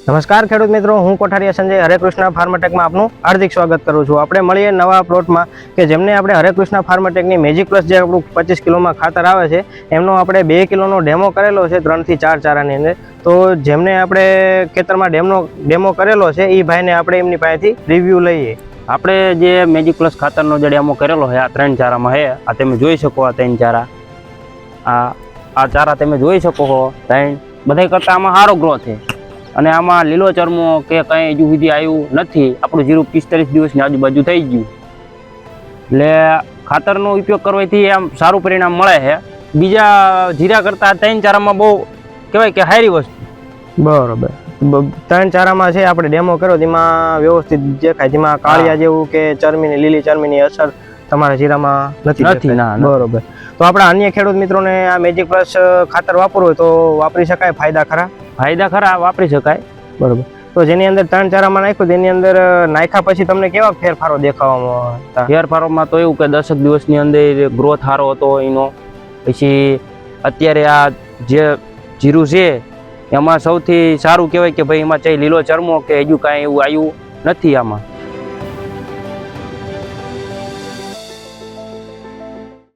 નમસ્કાર ખેડૂત મિત્રો, હું કોઠારીયા સંજય હરેકૃષ્ણ ફાર્મટેકમાં આપનું હાર્દિક સ્વાગત કરું છું। આપણે મળીએ નવા પ્લોટમાં કે જેમને આપણે હરેકૃષ્ણ ફાર્મટેકની મેજિક પ્લસ જે આપણું 25 કિલોમાં ખાતર આવે છે એમનો આપણે 2 કિલોનો ડેમો કરેલો છે 3 થી 4 ચારાની અંદર। તો જેમને આપણે ખેતરમાં ડેમો કરેલો છે એ ભાઈને આપણે એમની પાસેથી રિવ્યૂ લઈએ। આપણે જે મેજિક પ્લસ ખાતરનો જે ડેમો કરેલો છે આ 3 ચારામાં છે। આ તમે જોઈ શકો, આ 3 ચારા, આ ચારા તમે જોઈ શકો છો। 3 બધા કરતાં આમાં સારો ગ્રોથ છે અને આમાં લીલો ચરમો કે કંઈ હજુ સુધી આવ્યું નથી। આપણું જીરું 45 દિવસની આજુબાજુ થઈ ગયું, એટલે ખાતરનો ઉપયોગ કરવાથી આમ સારું પરિણામ મળે છે। બીજા જીરા કરતાં 3 ચારામાં બહુ કહેવાય કે સારી વસ્તુ। બરોબર, 3 ચારામાં છે આપણે ડેમો કર્યો તેમાં વ્યવસ્થિત દેખાય, જેમાં કાળિયા જેવું કે ચરમીની લીલી ચરમીની અસર તમારા જીરામાં નથી। ના, બરોબર। તો આપણા અન્ય ખેડૂત મિત્રોને આ મેજિક પ્લસ ખાતર વાપરવું હોય તો વાપરી શકાય? ફાયદા ખરા? ફાયદા ખરા, વાપરી શકાય। બરોબર। તો જેની અંદર 3 ચારામાં નાખ્યું તેની અંદર નાખ્યા પછી તમને કેવા ફેરફારો દેખાવામાં હતા? ફેરફારોમાં તો એવું કે 10 દિવસની અંદર ગ્રોથ સારો હતો એનો। પછી અત્યારે આ જે જીરું છે એમાં સૌથી સારું કહેવાય કે ભાઈ એમાં ચાઈ લીલો ચરમો કે હજુ કાંઈ એવું આવ્યું નથી આમાં।